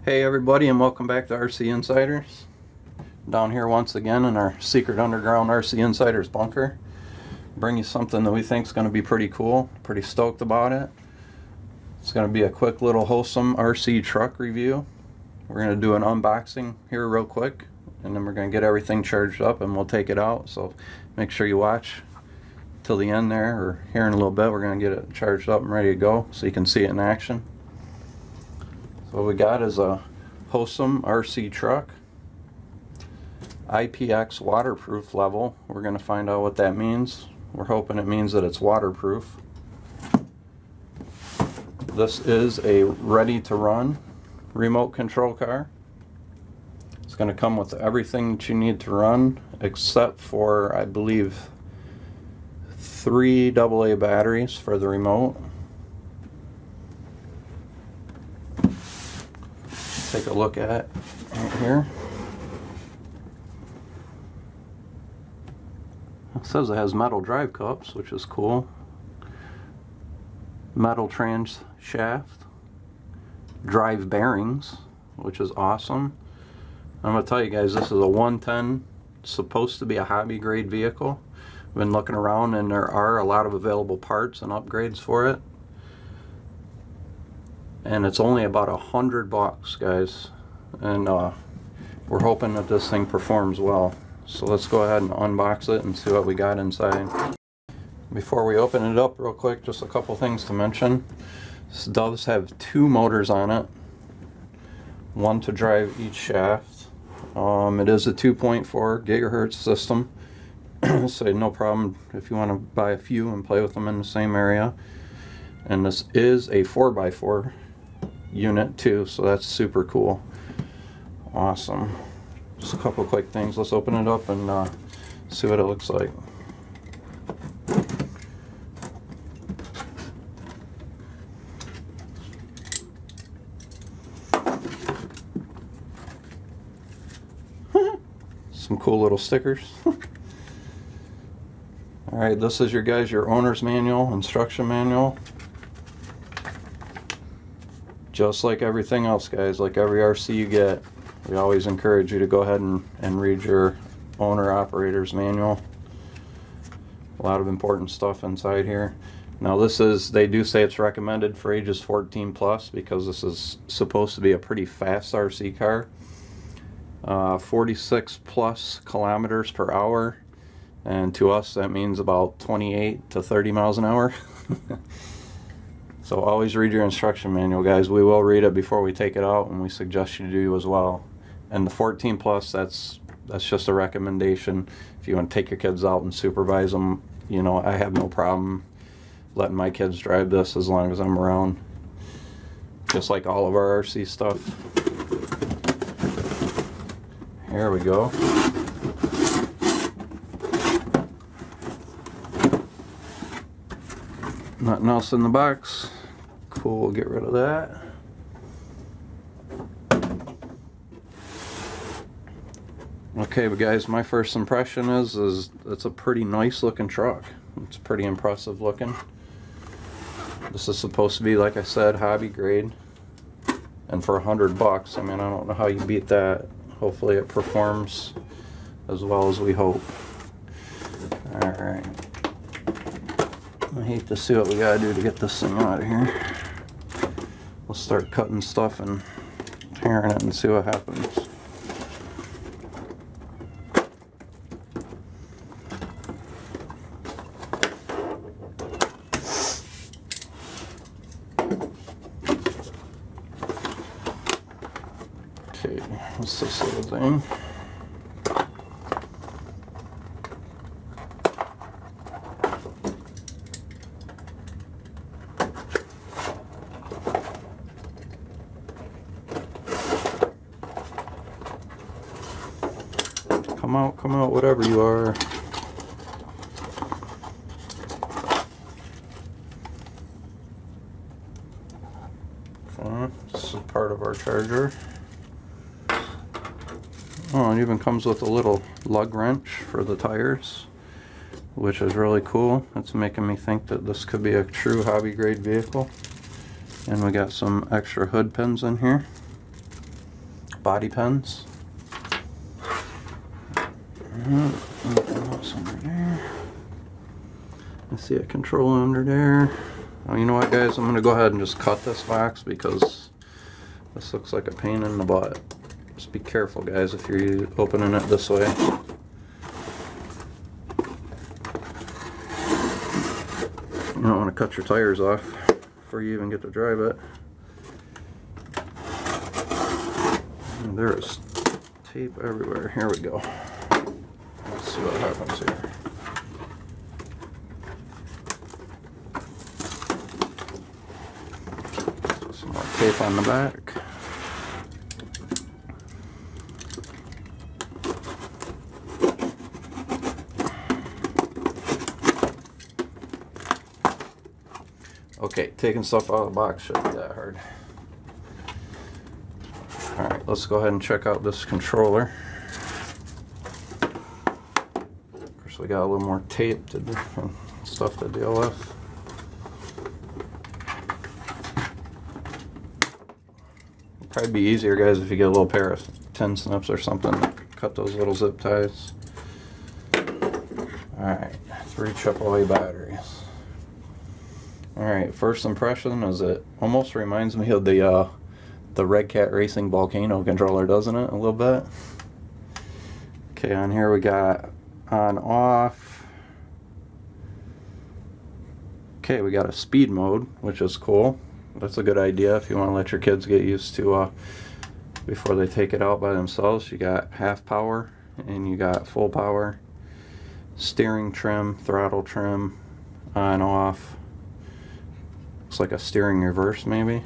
Hey everybody, and welcome back to RC Insiders. Down here once again in our secret underground RC Insiders bunker. Bring you something that we think is going to be pretty cool. Pretty stoked about it. It's going to be a quick little Hosim RC truck review. We're going to do an unboxing here real quick, and then we're going to get everything charged up and we'll take it out. So make sure you watch till the end there, or here in a little bit. We're going to get it charged up and ready to go so you can see it in action. What we got is a Hosim RC truck, IPX waterproof level. We're going to find out what that means. We're hoping it means that it's waterproof. This is a ready to run remote control car. It's going to come with everything that you need to run except for, I believe, 3 AA batteries for the remote. Take a look at it right here. It says it has metal drive cups, which is cool. Metal trans shaft. Drive bearings, which is awesome. I'm going to tell you guys, this is a 110, supposed to be a hobby grade vehicle. I've been looking around and there are a lot of available parts and upgrades for it. And it's only about $100, guys, and we're hoping that this thing performs well. So let's go ahead and unbox it and see what we got inside. Before we open it up real quick, just a couple things to mention. This does have 2 motors on it, one to drive each shaft. It is a 2.4 gigahertz system, so no problem if you want to buy a few and play with them in the same area. And this is a 4x4 unit too, so that's super cool. Awesome. Just a couple quick things. Let's open it up and see what it looks like. Some cool little stickers. Alright, this is your owner's manual, instruction manual. Just like everything else, guys, like every RC you get, we always encourage you to go ahead and read your owner-operator's manual. A lot of important stuff inside here. Now they do say it's recommended for ages 14 plus because this is supposed to be a pretty fast RC car. 46 plus kilometers per hour, and to us that means about 28 to 30 miles an hour. So always read your instruction manual, guys. We will read it before we take it out, and we suggest you do as well. And the 14 plus, that's just a recommendation. If you want to take your kids out and supervise them, you know, I have no problem letting my kids drive this as long as I'm around. Just like all of our RC stuff. Here we go. Nothing else in the box. Cool, we'll get rid of that. Okay, but guys, my first impression is it's a pretty nice looking truck. It's pretty impressive looking. This is supposed to be, like I said, hobby grade. And for $100, I mean, I don't know how you beat that. Hopefully it performs as well as we hope. Alright. I hate to see what we gotta do to get this thing out of here. We'll start cutting stuff and tearing it and see what happens. Okay, what's this little thing? Come out, whatever you are. Okay, this is part of our charger. Oh, it even comes with a little lug wrench for the tires, which is really cool. It's making me think that this could be a true hobby grade vehicle. And we got some extra hood pins in here. body pins. What's under there? I see a controller under there. Oh, you know what, guys? I'm going to go ahead and just cut this box because this looks like a pain in the butt. Just be careful, guys, if you're opening it this way. You don't want to cut your tires off before you even get to drive it. And there is tape everywhere. Here we go. Let's see what happens here. Some more tape on the back. Okay, taking stuff out of the box shouldn't be that hard. Alright, let's go ahead and check out this controller. Of course, we got a little more tape to do and stuff to deal with. It'd probably be easier, guys, if you get a little pair of tin snips or something to cut those little zip ties. Alright, 3 AAA batteries. Alright, first impression is it almost reminds me of the Red Cat Racing Volcano controller, doesn't it? A little bit. Okay, on here we got on off. Okay, we got a speed mode, which is cool. That's a good idea if you want to let your kids get used to before they take it out by themselves. You got half power and you got full power. Steering trim, throttle trim, on off. Looks like a steering reverse maybe.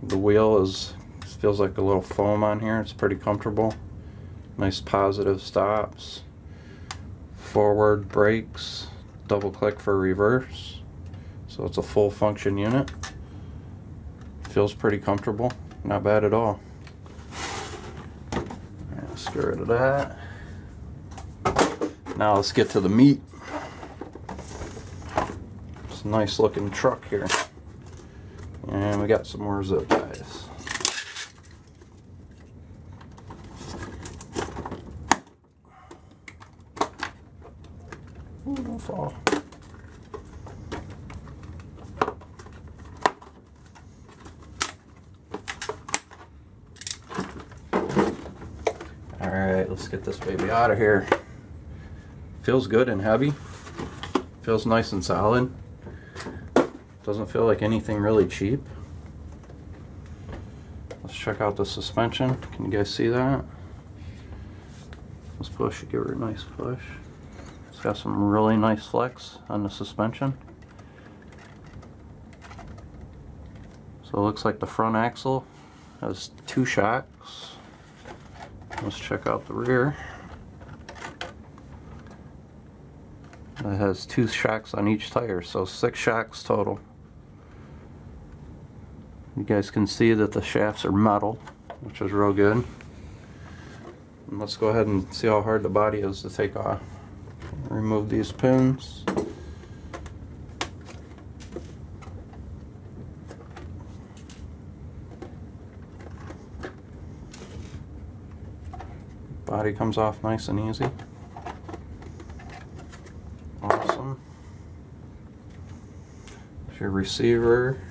The wheel feels like a little foam on here. It's pretty comfortable. Nice positive stops. Forward brakes. Double click for reverse. So it's a full function unit. Feels pretty comfortable. Not bad at all. Alright, let's get rid of that. Now let's get to the meat. It's a nice looking truck here. And we got some more zip ties. Ooh, don't fall. Alright, let's get this baby out of here. Feels good and heavy. Feels nice and solid. Doesn't feel like anything really cheap. Let's check out the suspension. Can you guys see that? Let's push, give it a nice push. It's got some really nice flex on the suspension. So it looks like the front axle has 2 shocks. Let's check out the rear. It has 2 shocks on each tire, so 6 shocks total. You guys can see that the shafts are metal, which is real good. And let's go ahead and see how hard the body is to take off. Remove these pins. Body comes off nice and easy. Awesome. There's your receiver.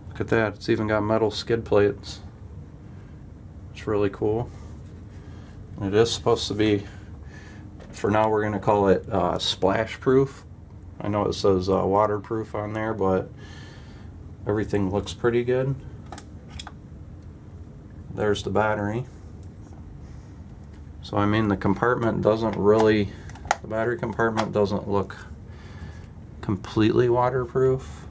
Look at that, it's even got metal skid plates. It's really cool. It is supposed to be, for now we're going to call it splash proof. I know it says waterproof on there, but everything looks pretty good. There's the battery. So I mean, the compartment doesn't really, the battery compartment doesn't look completely waterproof,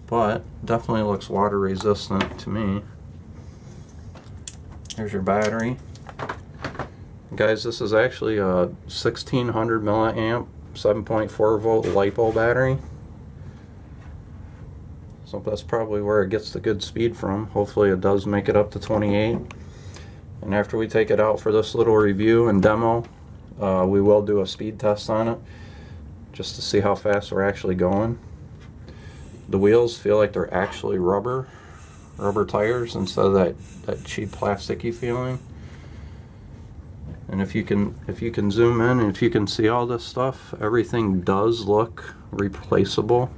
but definitely looks water resistant to me. Here's your battery. Guys, this is actually a 1600 milliamp 7.4 volt LiPo battery. So that's probably where it gets the good speed from. Hopefully it does make it up to 28. And after we take it out for this little review and demo, we will do a speed test on it, just to see how fast we're actually going. The wheels feel like they're actually rubber tires instead of that cheap plasticky feeling. And if you can zoom in and if you can see all this stuff, everything does look replaceable.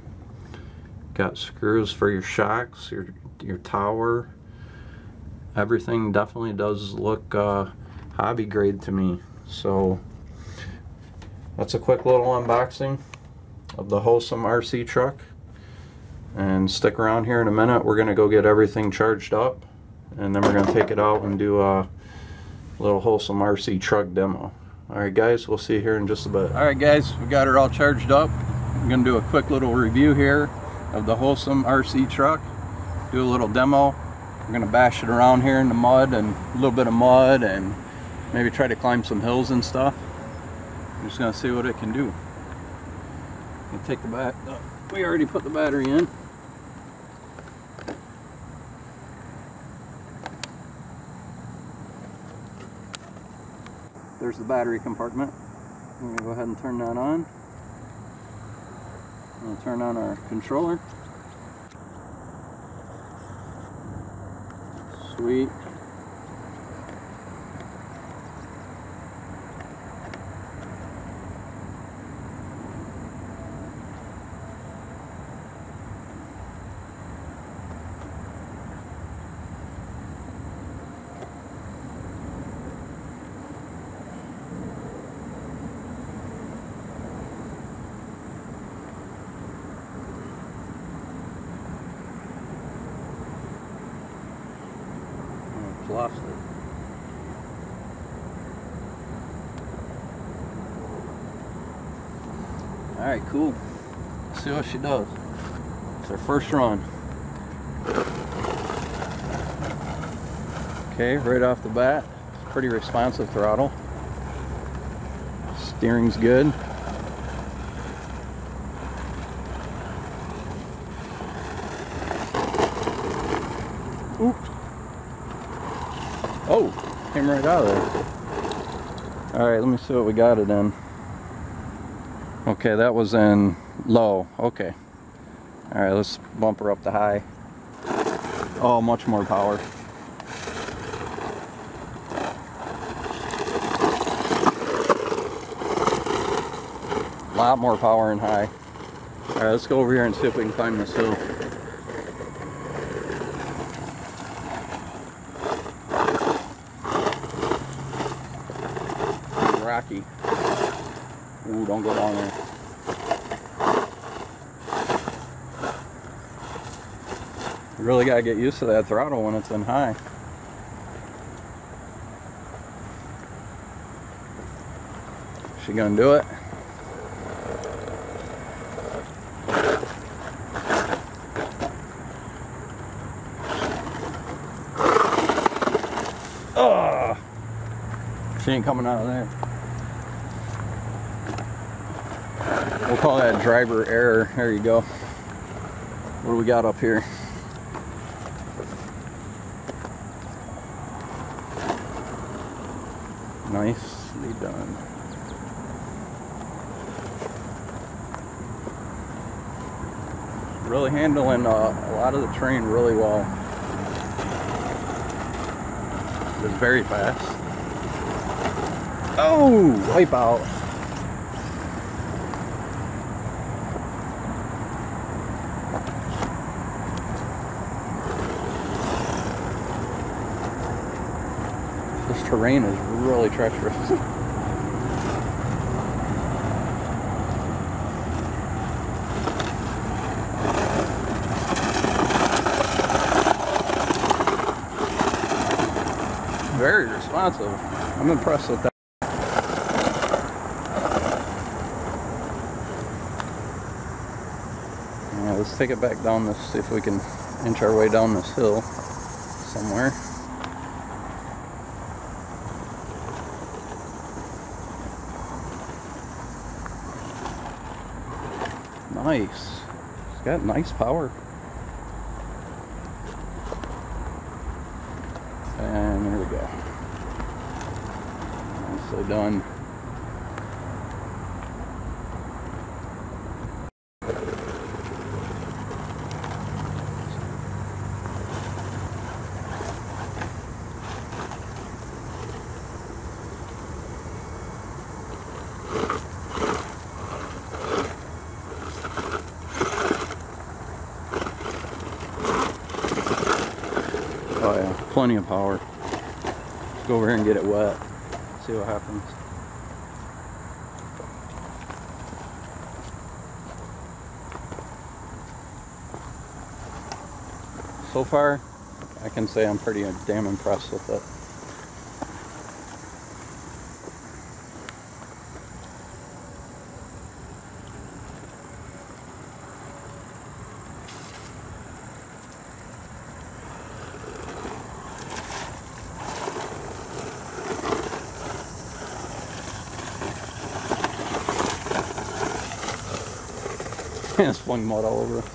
Got screws for your shocks, your tower. Everything definitely does look hobby grade to me. So that's a quick little unboxing of the Hosim RC truck. And stick around here in a minute. We're gonna go get everything charged up, and then we're gonna take it out and do a little Hosim RC truck demo. Alright guys, we'll see you here in just a bit. Alright guys, we got it all charged up. I'm gonna do a quick little review here of the Hosim RC truck. Do a little demo. We're gonna bash it around here in the mud and a little bit of mud and maybe try to climb some hills and stuff. I'm just gonna see what it can do. I'm gonna take the bat. We already put the battery in. There's the battery compartment. I'm going to go ahead and turn that on. I'm going to turn on our controller. Sweet. Lost it. Alright, cool. Let's see what she does. It's our first run. Okay, right off the bat, pretty responsive throttle. Steering's good. Oops. Oh, came right out of there. Alright, let me see what we got it in. Okay, that was in low. Okay. Alright, let's bump her up to high. Oh, much more power. A lot more power in high. Alright, let's go over here and see if we can climb this hill. Rocky. Ooh, don't go down there. You really gotta get used to that throttle when it's in high. She gonna do it? Ugh. She ain't coming out of there. We'll call that driver error. There you go. What do we got up here? Nicely done. Really handling a lot of the terrain really well. It's very fast. Oh, wipe out. This terrain is really treacherous. Very responsive. I'm impressed with that. Yeah, let's take it back down this, see if we can inch our way down this hill somewhere. Nice. It's got nice power. And there we go. Nicely done. plenty of power. Let's go over here and get it wet. See what happens. So far, I can say I'm pretty damn impressed with it. It's flung mud all over. Let's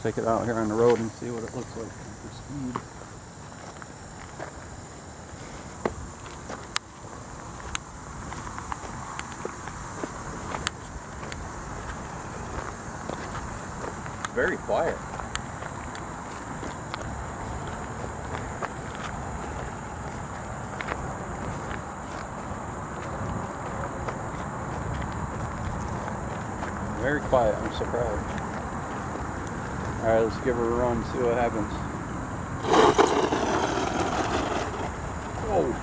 take it out here on the road and see what it looks like for speed. It's very quiet. Very quiet, I'm surprised. Alright, let's give her a run, see what happens. Whoa!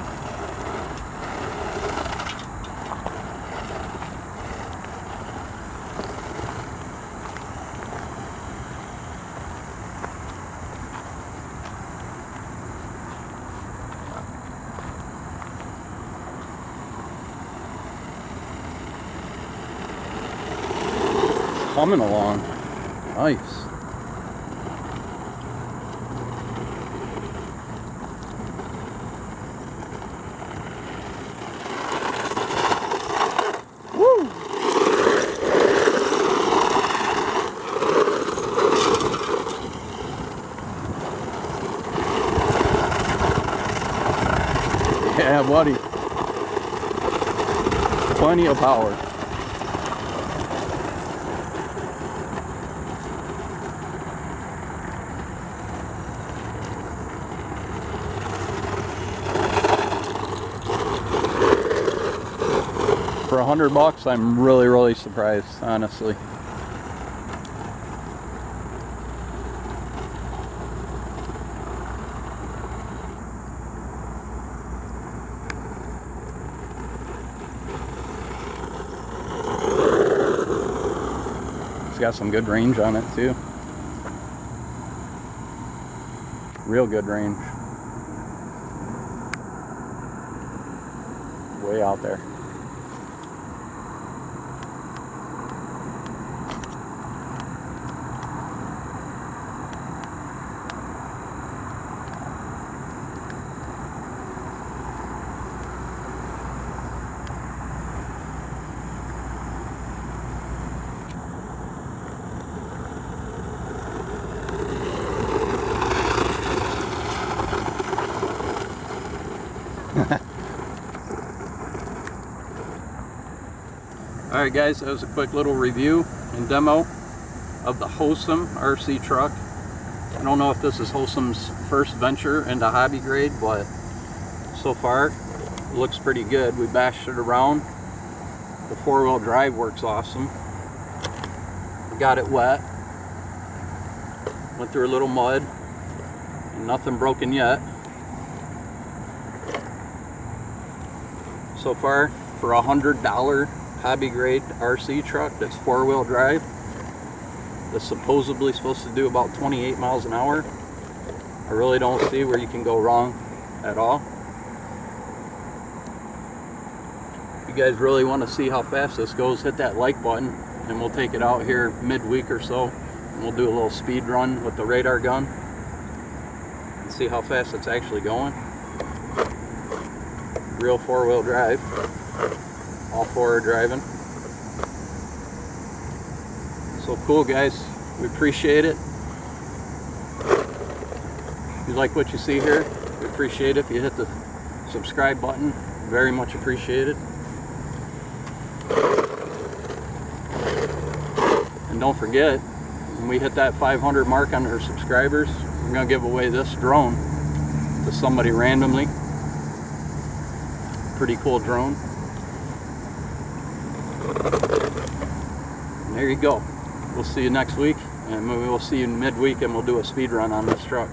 Coming along. Nice. Woo! Yeah, buddy. Plenty of power. For $100, I'm really surprised, honestly. It's got some good range on it too. Real good range. Way out there. Alright guys, that was a quick little review and demo of the Hosim RC truck. I don't know if this is Hosim's first venture into hobby grade, but so far it looks pretty good. We bashed it around. The four-wheel drive works awesome. We got it wet. Went through a little mud. And nothing broken yet. So far, for $100 hobby grade RC truck that's four-wheel drive, that's supposedly supposed to do about 28 miles an hour, I really don't see where you can go wrong at all. If you guys really want to see how fast this goes, hit that like button and we'll take it out here midweek or so and we'll do a little speed run with the radar gun and see how fast it's actually going. Real four-wheel drive. All four are driving. So cool, guys. We appreciate it. If you like what you see here, we appreciate it if you hit the subscribe button. Very much appreciated. And don't forget, when we hit that 500 mark on our subscribers, we're going to give away this drone to somebody randomly. Pretty cool drone. And there you go. We'll see you next week, and maybe we'll see you midweek and we'll do a speed run on this truck.